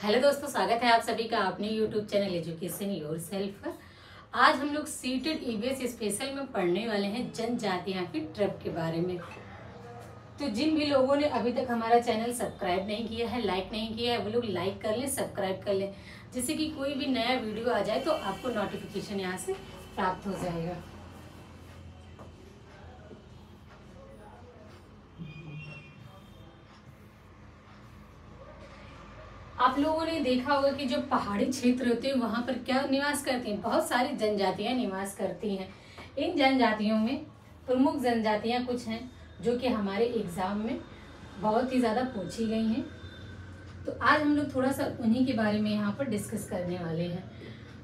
Hello दोस्तों, स्वागत है आप सभी का अपने यूट्यूब चैनल एजुकेशन योरसेल्फ पर। आज हम लोग सीटेड ईवीएस स्पेशल में पढ़ने वाले हैं जनजातियां की ट्रिब के बारे में। तो जिन भी लोगों ने अभी तक हमारा चैनल सब्सक्राइब नहीं किया है, लाइक नहीं किया है, वो लोग लाइक कर लें, सब्सक्राइब कर लें, जिससे कि कोई भी नया वीडियो आ जाए तो आपको नोटिफिकेशन यहाँ से प्राप्त हो जाएगा। आप लोगों ने देखा होगा कि जो पहाड़ी क्षेत्र होते हैं वहां पर क्या निवास करती हैं, बहुत सारी जनजातियां निवास करती हैं। इन जनजातियों में प्रमुख जनजातियां कुछ हैं जो कि हमारे एग्जाम में बहुत ही ज्यादा पूछी गई हैं। तो आज हम लोग थोड़ा सा उन्हीं के बारे में यहाँ पर डिस्कस करने वाले हैं।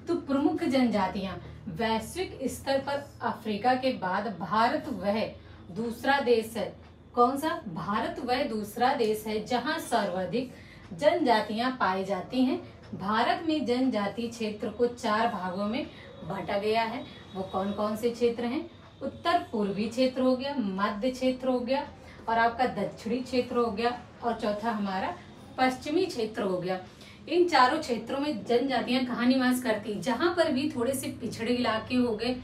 तो प्रमुख जनजातियां वैश्विक स्तर पर अफ्रीका के बाद भारत वह दूसरा देश है। कौन सा? भारत वह दूसरा देश है जहां सर्वाधिक जनजातियां पाई जाती हैं। भारत में जनजाति क्षेत्र को 4 भागों में बांटा गया है। वो कौन कौन से क्षेत्र हैं? उत्तर पूर्वी क्षेत्र हो गया, मध्य क्षेत्र हो गया, और आपका दक्षिणी क्षेत्र हो गया, और चौथा हमारा पश्चिमी क्षेत्र हो गया। इन चारों क्षेत्रों में जनजातियां कहाँ निवास करती? जहां पर भी थोड़े से पिछड़े इलाके हो गए,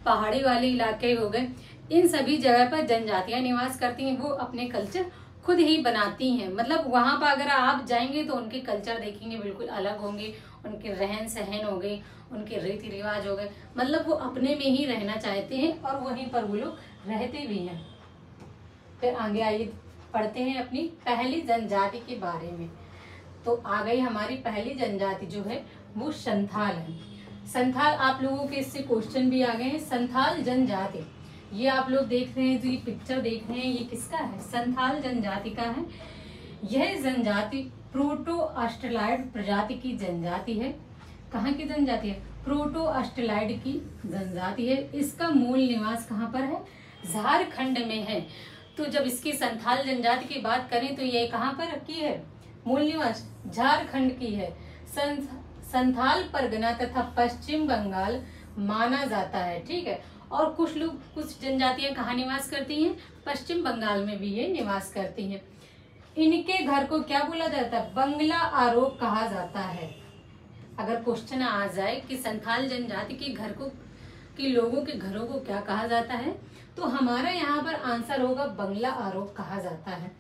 पहाड़ी वाले इलाके हो गए, इन सभी जगह पर जनजातियां निवास करती हैं। वो अपने कल्चर खुद ही बनाती हैं। मतलब वहां पर अगर आप जाएंगे तो उनके कल्चर देखेंगे बिल्कुल अलग होंगे, उनके रहन सहन हो गए, उनके रीति रिवाज हो गए, मतलब वो अपने में ही रहना चाहते हैं और वहीं पर वो लोग रहते भी हैं। फिर आगे आइए पढ़ते हैं अपनी पहली जनजाति के बारे में। तो आ गई हमारी पहली जनजाति जो है वो संथाल है। संथाल, आप लोगों के इससे क्वेश्चन भी आ गए हैं। संथाल जनजाति, ये आप लोग देख रहे हैं, जो ये पिक्चर देख रहे हैं, ये किसका है? संथाल जनजाति का है। यह जनजाति प्रोटो ऑस्ट्रेलॉइड प्रजाति की जनजाति है। कहाँ की जनजाति है? प्रोटो ऑस्ट्रेलॉइड की जनजाति है। इसका मूल निवास कहाँ पर है? झारखंड में है। तो जब इसकी संथाल जनजाति की बात करें तो ये कहाँ पर की है? मूल निवास झारखंड की है। संथाल परगना तथा पश्चिम बंगाल माना जाता है। ठीक है। और कुछ जनजातियां कहाँ निवास करती हैं? पश्चिम बंगाल में भी ये निवास करती हैं। इनके घर को क्या बोला जाता है? बंगला आरोप कहा जाता है। अगर क्वेश्चन आ जाए कि संथाल जनजाति के घर को कि लोगों के घरों को क्या कहा जाता है, तो हमारा यहाँ पर आंसर होगा बंगला आरोप कहा जाता है।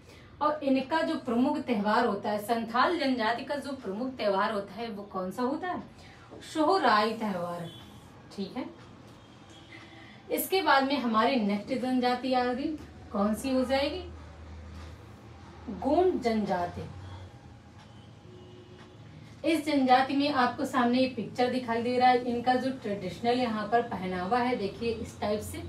और इनका जो प्रमुख त्योहार होता है, संथाल जनजाति का जो प्रमुख त्योहार होता है वो कौन सा होता है? सोहराई त्योहार। ठीक है। इसके बाद में हमारी नेक्स्ट जनजाति आ गई, कौन सी हो जाएगी? गोंड जनजाति। इस जनजाति में आपको सामने ये पिक्चर दिखाई दे रहा है। इनका जो ट्रेडिशनल यहाँ पर पहनावा है, देखिए इस टाइप से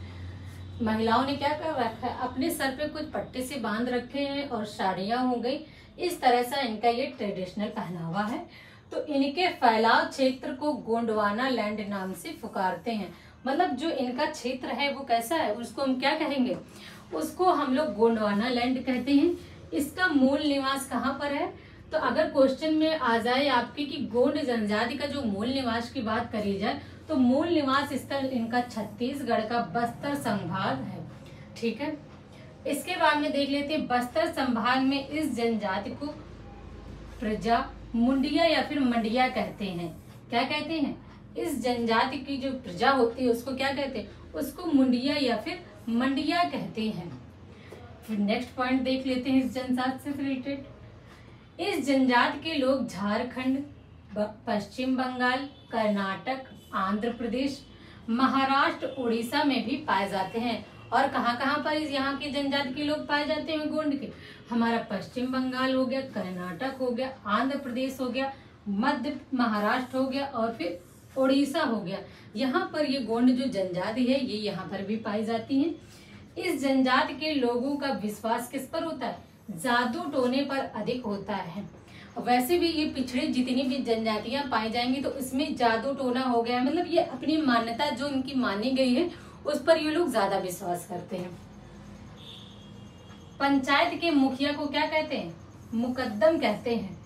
महिलाओं ने क्या कर रखा है? अपने सर पे कुछ पट्टे से बांध रखे हैं और साड़ियां हो गई। इस तरह से इनका ये ट्रेडिशनल पहनावा है। तो इनके फैलाव क्षेत्र को गोंडवाना लैंड नाम से पुकारते हैं। मतलब जो इनका क्षेत्र है वो कैसा है, उसको हम क्या कहेंगे? उसको हम लोग गोंडवाना लैंड कहते हैं। इसका मूल निवास कहाँ पर है? तो अगर क्वेश्चन में आ जाए आपके कि गोंड जनजाति का जो मूल निवास की बात करी जाए तो मूल निवास स्थल इनका छत्तीसगढ़ का बस्तर संभाग है। ठीक है। इसके बाद में देख लेते हैं, बस्तर संभाग में इस जनजाति को प्रजा मुंडिया या फिर मंडिया कहते हैं। क्या कहते हैं? इस जनजाति की जो प्रजा होती है उसको क्या कहते हैं? उसको मुंडिया या फिर मंडिया कहते हैं। फिर नेक्स्ट पॉइंट देख लेते हैं इस जनजाति से रिलेटेड। इस जनजाति के लोग झारखंड, पश्चिम बंगाल, कर्नाटक, आंध्र प्रदेश, महाराष्ट्र, उड़ीसा में भी पाए जाते हैं। और कहाँ कहाँ पर यहाँ की जनजाति के लोग पाए जाते हैं गोंड के? हमारा पश्चिम बंगाल हो गया, कर्नाटक हो गया, आंध्र प्रदेश हो गया, मध्य महाराष्ट्र हो गया, और फिर उड़ीसा हो गया। यहाँ पर ये गोंड जो जनजाति है ये यहाँ पर भी पाई जाती है। इस जनजाति के लोगों का विश्वास किस पर होता है? जादू टोने पर अधिक होता है। वैसे भी ये पिछड़े जितनी भी जनजातियां पाई जाएंगी तो इसमें जादू टोना हो गया, मतलब ये अपनी मान्यता जो इनकी मानी गई है उस पर ये लोग ज्यादा विश्वास करते हैं। पंचायत के मुखिया को क्या कहते हैं? मुकद्दम कहते हैं।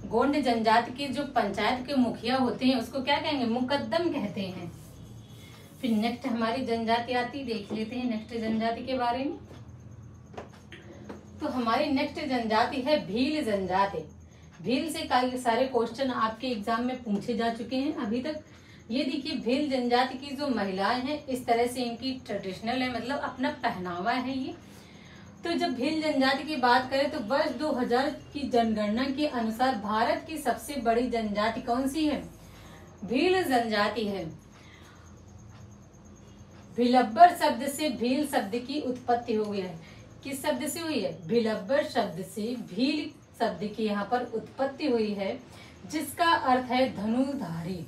गोंड जनजाति के जो पंचायत के मुखिया होते हैं उसको क्या कहेंगे? मुकद्दम कहते हैं। फिर नेक्स्ट हमारी जनजाति आती, देख लेते हैं नेक्स्ट जनजाति के बारे में। तो हमारी नेक्स्ट जनजाति है भील जनजाति। भील से कई सारे क्वेश्चन आपके एग्जाम में पूछे जा चुके हैं अभी तक। ये देखिए भील जनजाति की जो महिलाएं हैं इस तरह से इनकी ट्रेडिशनल है, मतलब अपना पहनावा है ये। तो जब भील जनजाति की बात करें तो वर्ष 2000 की जनगणना के अनुसार भारत की सबसे बड़ी जनजाति कौन सी है? भील जनजाति है। भिलब्बर शब्द से भील शब्द की उत्पत्ति हुई है। किस शब्द से हुई है? भिलब्बर शब्द से भील शब्द की यहाँ पर उत्पत्ति हुई है, जिसका अर्थ है धनुधारी।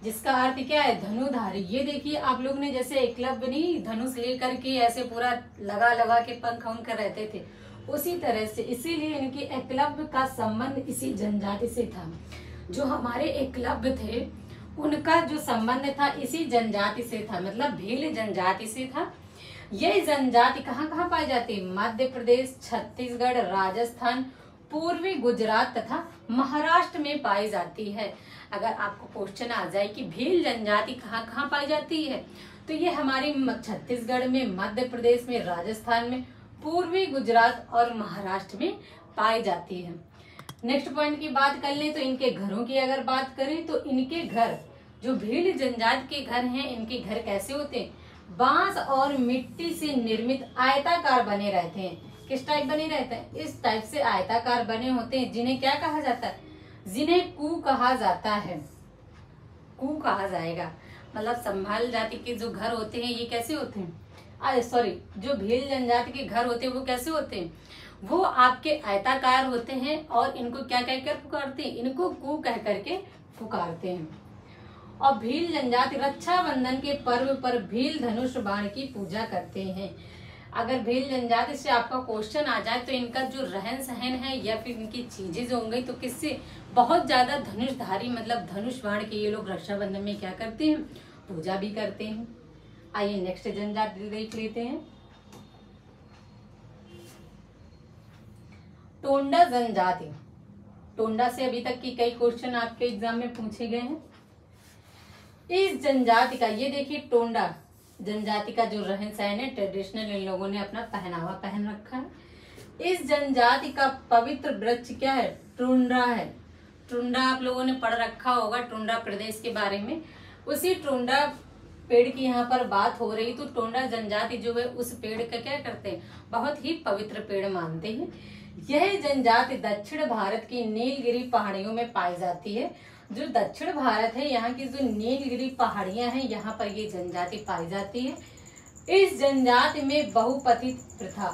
जिसका अर्थ क्या है? धनुधारी। ये देखिए आप लोग ने जैसे एकलव्य नहीं धनुष लेकर के ऐसे पूरा लगा लगा के पंख उनकर रहते थे, उसी तरह से इसीलिए इनकी एकलव्य का संबंध इसी जनजाति से था। जो हमारे एकलव्य थे उनका जो संबंध था इसी जनजाति से था, मतलब भील जनजाति से था। यह जनजाति कहाँ कहाँ पाई जाती है? मध्य प्रदेश, छत्तीसगढ़, राजस्थान, पूर्वी गुजरात तथा महाराष्ट्र में पाई जाती है। अगर आपको क्वेश्चन आ जाए कि भील जनजाति कहाँ कहाँ पाई जाती है, तो ये हमारे छत्तीसगढ़ में, मध्य प्रदेश में, राजस्थान में, पूर्वी गुजरात और महाराष्ट्र में पाई जाती है। नेक्स्ट पॉइंट की बात कर लें तो इनके घरों की अगर बात करें तो इनके घर, जो भील जनजाति के घर हैं, इनके घर कैसे होते हैं? बांस और मिट्टी से निर्मित आयताकार बने रहते हैं। किस टाइप बने रहते हैं? इस टाइप से आयताकार बने होते हैं, जिन्हें क्या कहा जाता है? जिन्हें कू कहा जाता है। कू कहा जाएगा, मतलब संभाल जाति के जो घर होते हैं ये कैसे होते हैं? सॉरी, जो भील जनजाति के घर होते हैं वो कैसे होते हैं? वो आपके आयताकार होते हैं और इनको क्या कहकर पुकारते हैं? इनको कू कह करके पुकारते हैं। और भील जनजाति रक्षाबंधन के पर्व पर भील धनुष बाण की पूजा करते हैं। अगर भील जनजाति से आपका क्वेश्चन आ जाए तो इनका जो रहन सहन है या फिर इनकी चीजें जो होंगी तो किससे बहुत ज्यादा धनुषधारी, मतलब धनुष बाण के ये लोग रक्षाबंधन में क्या करते हैं? पूजा भी करते हैं। आइए नेक्स्ट जनजाति देख लेते हैं। टोंडा जनजाति। टोंडा से अभी तक की कई क्वेश्चन आपके एग्जाम में पूछे गए हैं। इस जनजाति का, ये देखिए टोंडा जनजाति का जो रहन सहन है, ट्रेडिशनल, इन लोगों ने अपना पहनावा पहन रखा है। इस जनजाति का पवित्र वृक्ष क्या है? टुंड्रा है। टुंड्रा आप लोगों ने पढ़ रखा होगा टुंड्रा प्रदेश के बारे में। उसी टुंड्रा पेड़ की यहाँ पर बात हो रही, तो टोंडा जनजाति जो है उस पेड़ का क्या करते हैं? बहुत ही पवित्र पेड़ मानते हैं। यह जनजाति दक्षिण भारत की नीलगिरी पहाड़ियों में पाई जाती है। जो दक्षिण भारत है, यहाँ की जो नीलगिरी पहाड़ियां हैं, यहाँ पर ये जनजाति पाई जाती है। इस जनजाति में बहुपति प्रथा,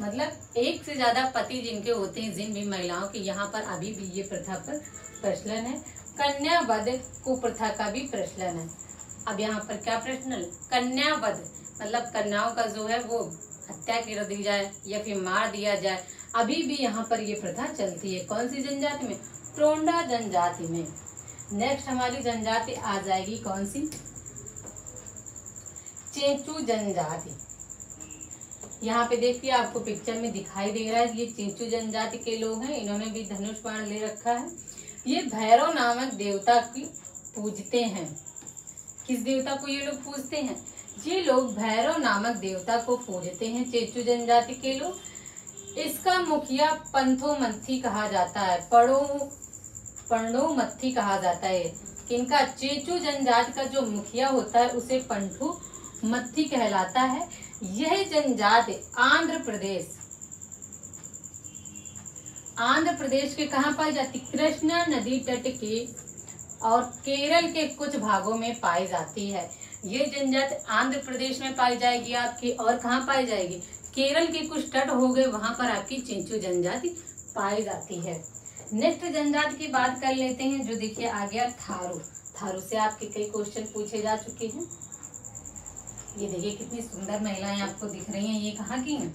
मतलब एक से ज्यादा पति जिनके होते हैं, जिन भी महिलाओं के, यहाँ पर अभी भी ये प्रथा पर प्रचलन है। कन्यावध कुप्रथा का भी प्रचलन है। अब यहाँ पर क्या प्रचलन? कन्यावध, मतलब कन्याओं का जो है वो हत्या कर दी जाए या फिर मार दिया जाए, अभी भी यहाँ पर ये प्रथा चलती है। कौन सी जनजाति में? टोंडा जनजाति में। नेक्स्ट हमारी जनजाति आ जाएगी कौन सी? चेंचू जनजाति। यहाँ पे देखिए आपको पिक्चर में दिखाई दे रहा है, ये चेंचू जनजाति के लोग हैं। इन्होंने भी धनुष बाण ले रखा है। ये भैरव नामक देवता की पूजते हैं। किस देवता को ये लोग पूजते हैं? ये लोग भैरव नामक देवता को पूजते हैं, चेंचू जनजाति के लोग। इसका मुखिया पंथोमथी कहा जाता है, पंडोमथी कहा जाता है। किनका? चेंचू जनजाति का जो मुखिया होता है उसे पंथु मथी कहलाता है। यह जनजाति आंध्र प्रदेश के कहाँ पाई जाती? कृष्णा नदी तट के और केरल के कुछ भागों में पाई जाती है। ये जनजाति आंध्र प्रदेश में पाई जाएगी आपकी, और कहाँ पाई जाएगी? केरल के कुछ तट हो गए, वहां पर आपकी चेंचू जनजाति पाई जाती है। नेक्स्ट जनजाति की बात कर लेते हैं, जो देखिए आ गया थारू। थारू से आपके कई क्वेश्चन पूछे जा चुके हैं। ये देखिए कितनी सुंदर महिलाएं आपको दिख रही हैं, ये कहाँ की हैं?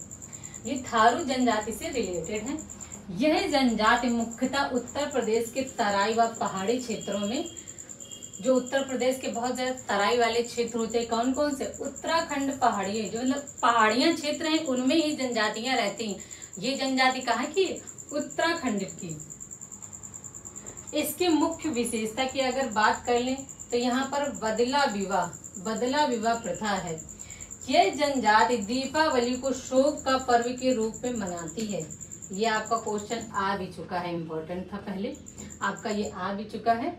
ये थारू जनजाति से रिलेटेड है। यह जनजाति मुख्यतः उत्तर प्रदेश के तराई व पहाड़ी क्षेत्रों में, जो उत्तर प्रदेश के बहुत ज्यादा तराई वाले क्षेत्र होते हैं, कौन कौन से? उत्तराखंड पहाड़ी, जो मतलब पहाड़ियां क्षेत्र हैं उनमें ही जनजातियां रहती हैं। ये जनजाति कहाँ की? उत्तराखंड की। इसकी मुख्य विशेषता की अगर बात कर लें तो यहाँ पर बदला विवाह प्रथा है। यह जनजाति दीपावली को शोक का पर्व के रूप में मनाती है। ये आपका क्वेश्चन आ भी चुका है, इम्पोर्टेंट था पहले, आपका ये आ भी चुका है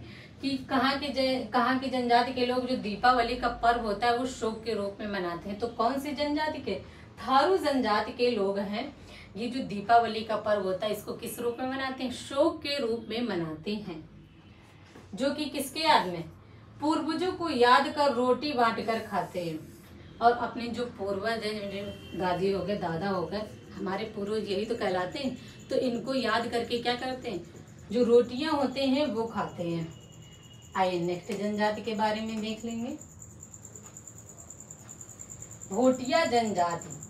कि कहाँ की जनजाति के लोग जो दीपावली का पर्व होता है वो शोक के रूप में मनाते हैं। तो कौन सी जनजाति के? थारू जनजाति के लोग हैं। ये जो दीपावली का पर्व होता है इसको किस रूप में मनाते हैं? शोक के रूप में मनाते हैं। जो कि किसके याद में? पूर्वजों को याद कर रोटी बांट कर खाते हैं। और अपने जो पूर्वज हैं, दादी हो गए, दादा हो गए, हमारे पूर्वज यही तो कहलाते हैं। तो इनको याद करके क्या करते हैं? जो रोटियां होते हैं वो खाते हैं। आइए नेक्स्ट जनजाति के बारे में देख लेंगे। भोटिया जनजाति।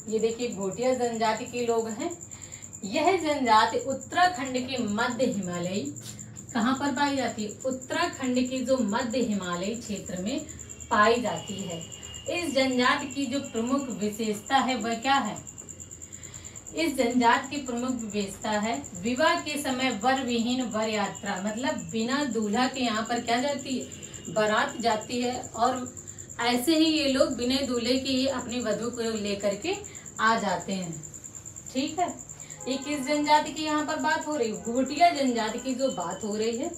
ये देखिए भोटिया जनजाति के लोग हैं। यह जनजाति उत्तराखंड के मध्य हिमालयी, कहाँ पर पाई जाती है? उत्तराखंड के जो मध्य हिमालयी क्षेत्र में पाई जाती है। इस जनजाति की जो प्रमुख विशेषता है वह क्या है? इस जनजाति की प्रमुख विशेषता है विवाह के समय वर विहीन वर यात्रा, मतलब बिना दूल्हा के यहाँ पर क्या जाती है? बारात जाती है। और ऐसे ही ये लोग बिना दूल्हे के ही अपनी वधू को लेकर के आ जाते हैं। ठीक है, ये किस जनजाति की यहाँ पर बात हो रही है? भोटिया जनजाति की जो बात हो रही है।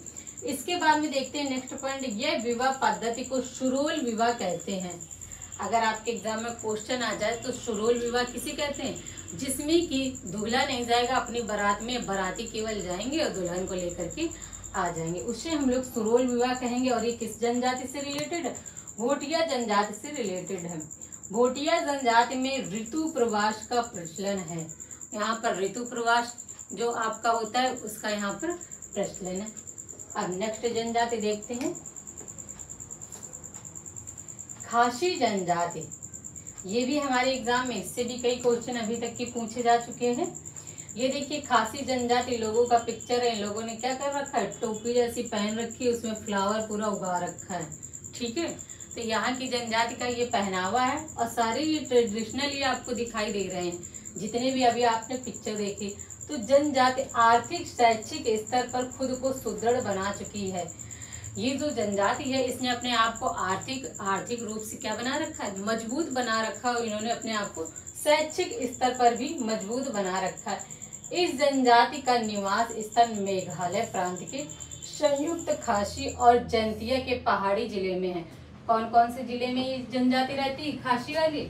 इसके बाद में देखते हैं नेक्स्ट पॉइंट, यह विवाह पद्धति को सुरोल विवाह कहते हैं। अगर आपके एग्जाम में क्वेश्चन आ जाए तो सुरोल विवाह किसे कहते हैं? जिसमें कि दूल्हा नहीं जाएगा अपनी बारात में, बाराती केवल जाएंगे और दुल्हन को लेकर के आ जाएंगे, उससे हम लोग सुरोल विवाह कहेंगे। और ये किस जनजाति से रिलेटेड है? भोटिया जनजाति से रिलेटेड है। भोटिया जनजाति में ऋतु प्रवास का प्रचलन है। यहाँ पर ऋतु प्रवास जो आपका होता है उसका यहाँ पर प्रचलन है। अब नेक्स्ट जनजाति देखते हैं, खासी जनजाति। ये भी हमारे एग्जाम में इससे भी कई क्वेश्चन अभी तक के पूछे जा चुके हैं। ये देखिए खासी जनजाति लोगों का पिक्चर है। इन लोगों ने क्या कर रखा है? टोपी जैसी पहन रखी है, उसमें फ्लावर पूरा उगा रखा है। ठीक है, तो यहाँ की जनजाति का ये पहनावा है और सारे ये ट्रेडिशनल ये आपको दिखाई दे रहे हैं जितने भी अभी आपने पिक्चर देखे। तो जनजाति आर्थिक शैक्षिक स्तर पर खुद को सुदृढ़ बना चुकी है। ये जो जनजाति है इसने अपने आप को आर्थिक रूप से क्या बना रखा है? मजबूत बना रखा है। इन्होंने अपने आप को शैक्षिक स्तर पर भी मजबूत बना रखा है। इस जनजाति का निवास स्थल मेघालय प्रांत के संयुक्त खासी और जैंतिया के पहाड़ी जिले में है। कौन कौन से जिले में ये जनजाति रहती है? खासी वाली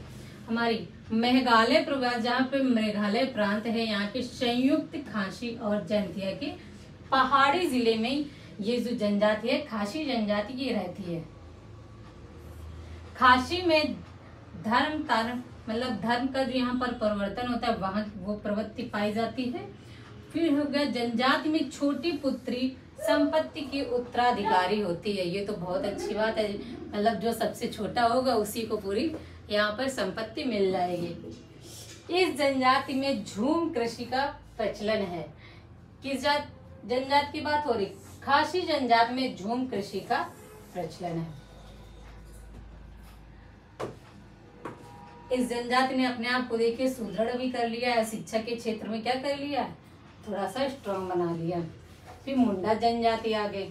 हमारी मेघालय प्रवास, जहाँ पे मेघालय प्रांत है, यहाँ के संयुक्त खासी और जैंतिया के पहाड़ी जिले में ये जो जनजाति है खासी जनजाति की रहती है। खासी में धर्म का जो यहाँ पर परिवर्तन होता है वहाँ वो प्रवृत्ति पाई जाती है। फिर हो गया जनजाति में छोटी पुत्री संपत्ति की उत्तराधिकारी होती है। ये तो बहुत अच्छी बात है, मतलब जो सबसे छोटा होगा उसी को पूरी यहाँ पर संपत्ति मिल जाएगी। इस जनजाति में झूम कृषि का प्रचलन है। किस जनजाति की बात हो रही? खासी जनजाति में झूम कृषि का प्रचलन है। इस जनजाति ने अपने आप को देखिए सुदृढ़ भी कर लिया है, शिक्षा के क्षेत्र में क्या कर लिया है? थोड़ा सा स्ट्रांग बना लिया। फिर मुंडा जनजाति आ गई।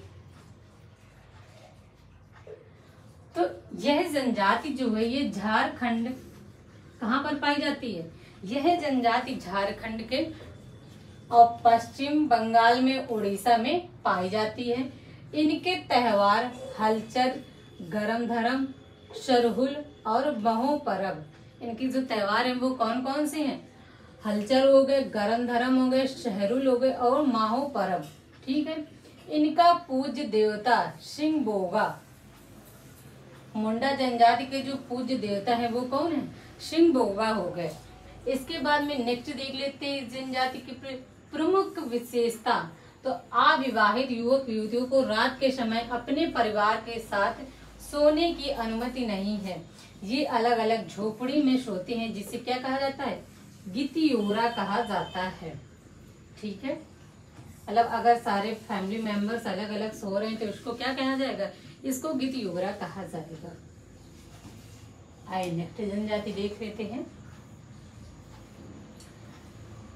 तो यह जनजाति जो है ये झारखंड, कहाँ पर पाई जाती है? यह जनजाति झारखंड के और पश्चिम बंगाल में, उड़ीसा में पाई जाती है। इनके त्योहार हलचल, गरम धरम, सरहुल और महो परब, इनकी जो त्योहार है वो कौन कौन से हैं? हलचल हो गए, गरम धरम हो गए, शहरुल हो गए और माहो परब। ठीक है, इनका पूज्य देवता सिंह बोगा। मुंडा जनजाति के जो पूज्य देवता है वो कौन है? सिंह बोगा हो गए। इसके बाद में नेक्स्ट देख लेते हैं इस जनजाति की प्रमुख विशेषता। तो अविवाहित युवक युवतियों को रात के समय अपने परिवार के साथ सोने की अनुमति नहीं है। ये अलग अलग झोपड़ी में सोते हैं, जिसे क्या कहा जाता है? गितियोरा कहा जाता है। ठीक है, मतलब अगर सारे फैमिली मेंबर्स अलग अलग सो रहे हैं तो उसको क्या कहा जाएगा? इसको गितियोरा कहा जाएगा। आइए नेक्स्ट जनजाति देख लेते हैं।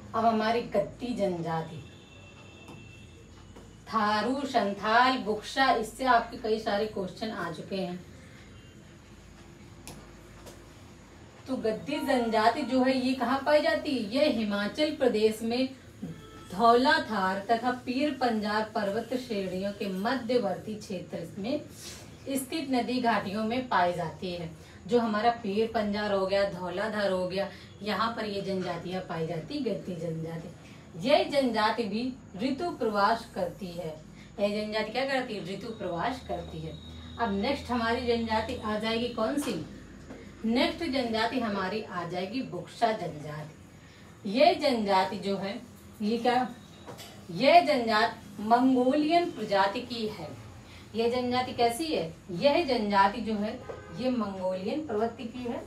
अब हमारी गत्ती जनजाति, थारू, संथाल, बुक्शा, इससे आपके कई सारे क्वेश्चन आ चुके हैं। तो गद्दी जनजाति जो है ये कहाँ पाई जाती है? ये हिमाचल प्रदेश में धौलाधार तथा पीर पंजाल पर्वत श्रेणियों के मध्यवर्ती क्षेत्र में स्थित नदी घाटियों में पाई जाती है। जो हमारा पीर पंजाल हो गया, धौलाधार हो गया, यहाँ पर ये जनजातियां पाई जाती, गद्दी जनजाति। यह जनजाति भी ऋतु प्रवास करती है। यह जनजाति क्या करती है? ऋतु प्रवास करती है। अब नेक्स्ट हमारी जनजाति आ जाएगी कौन सी? नेक्स्ट जनजाति हमारी आ जाएगी बुक्सा जनजाति। यह जनजाति जो है ये क्या? यह जनजाति मंगोलियन प्रजाति की है। यह जनजाति कैसी है? यह जनजाति जो है ये मंगोलियन प्रवृत्ति की है।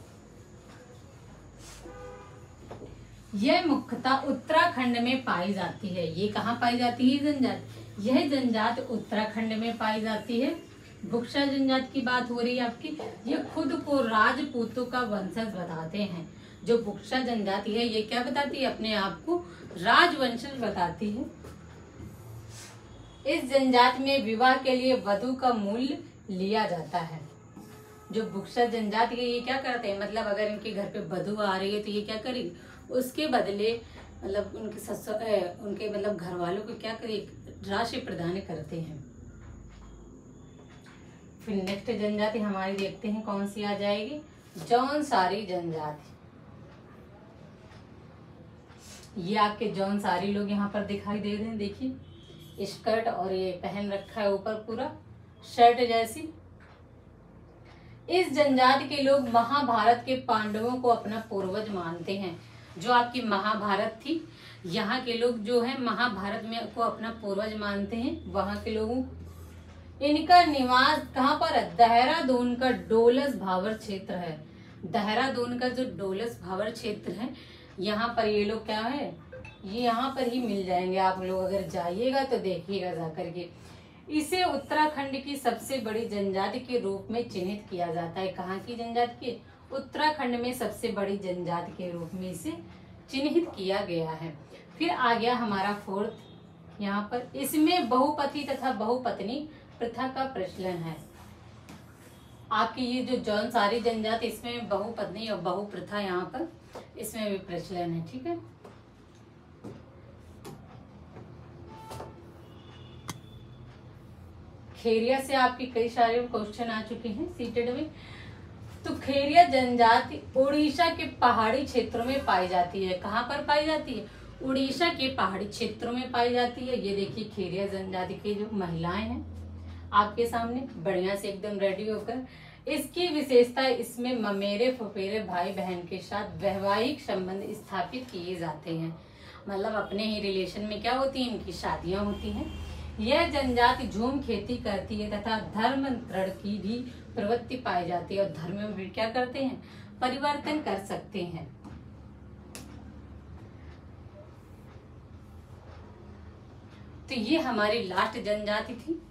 यह मुख्यतः उत्तराखंड में पाई जाती है। ये कहाँ पाई जाती है जनजाति? यह जनजाति उत्तराखंड में पाई जाती है। बुक्सा जनजाति की बात हो रही है आपकी। ये खुद को राजपूतों का वंशज बताते हैं। जो बुक्सा जनजाति है ये क्या बताती है? अपने आप को राजवंशज बताती है। इस जनजाति में विवाह के लिए वधु का मूल्य लिया जाता है। जो बुक्सा जनजाति है ये क्या करते हैं? मतलब अगर इनके घर पे वधु आ रही है तो ये क्या करेगी? उसके बदले मतलब उनके मतलब घर वालों को क्या करे? राशि प्रदान करते हैं। फिर नेक्स्ट जनजाति हमारी देखते हैं कौन सी आ जाएगी? जौनसारी जनजाति। ये आपके जौनसारी लोग यहाँ पर दिखाई दे रहे हैं। देखिए स्कर्ट और ये पहन रखा है ऊपर पूरा शर्ट जैसी। इस जनजाति के लोग महाभारत के पांडवों को अपना पूर्वज मानते हैं। जो आपकी महाभारत थी, यहाँ के लोग जो है महाभारत में को अपना पूर्वज मानते हैं। वहां के लोगों इनका निवास कहाँ पर है? देहरादून का डोलस भावर क्षेत्र है। देहरादून का जो डोलस भावर क्षेत्र है यहाँ पर ये लोग क्या है? ये यहाँ पर ही मिल जाएंगे। आप लोग अगर जाइएगा तो देखिएगा जाकर के। इसे उत्तराखंड की सबसे बड़ी जनजाति के रूप में चिन्हित किया जाता है। कहाँ की जनजाति के? उत्तराखंड में सबसे बड़ी जनजाति के रूप में इसे चिन्हित किया गया है। फिर आ गया हमारा फोर्थ यहाँ पर। इसमें बहुपति तथा बहुपत्नी प्रथा का प्रचलन है। आपकी ये जो जौनसारी जनजाति इसमें बहुपत्नी और बहुप्रथा यहाँ पर इसमें भी प्रचलन है। ठीक है। खेरिया से आपके कई सारे क्वेश्चन आ चुके हैं सीटेड में। तो खेरिया जनजाति उड़ीसा के पहाड़ी क्षेत्रों में पाई जाती है। कहाँ पर पाई जाती है? उड़ीसा के पहाड़ी क्षेत्रों में पाई जाती है। ये देखिए खेरिया जनजाति की जो महिलाएं हैं आपके सामने बढ़िया से एकदम रेडी होकर। इसकी विशेषता इसमें ममेरे फुफेरे भाई बहन के साथ वैवाहिक संबंध स्थापित किए जाते हैं। मतलब अपने ही रिलेशन में क्या होती है? इनकी शादियां होती हैं। यह जनजाति झूम खेती करती है तथा धर्मांतरण की भी प्रवृत्ति पाई जाती है। और धर्म में भी क्या करते हैं? परिवर्तन कर सकते हैं। तो ये हमारी लास्ट जनजाति थी।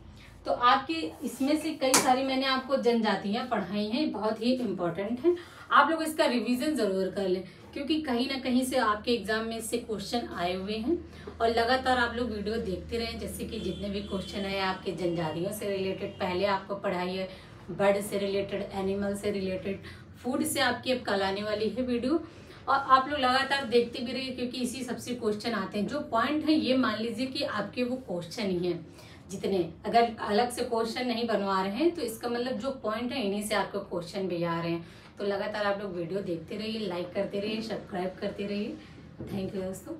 तो आपकी इसमें से कई सारी मैंने आपको जनजातियां पढ़ाई हैं, बहुत ही इम्पोर्टेंट है। आप लोग इसका रिवीजन जरूर कर लें, क्योंकि कहीं ना कहीं से आपके एग्जाम में इससे क्वेश्चन आए हुए हैं। और लगातार आप लोग वीडियो देखते रहें, जैसे कि जितने भी क्वेश्चन आए आपके जनजातियों से रिलेटेड पहले आपको पढ़ाई है, बर्ड से रिलेटेड, एनिमल से रिलेटेड, फूड से आपकी अब कल आने वाली है वीडियो। और आप लोग लगातार देखते भी रहिए, क्योंकि इसी सबसे क्वेश्चन आते हैं। जो पॉइंट है ये मान लीजिए कि आपके वो क्वेश्चन ही है जितने, अगर अलग से क्वेश्चन नहीं बनवा रहे हैं तो इसका मतलब जो पॉइंट है इन्हीं से आपको क्वेश्चन भी आ रहे हैं। तो लगातार आप लोग वीडियो देखते रहिए, लाइक करते रहिए, सब्सक्राइब करते रहिए। थैंक यू दोस्तों।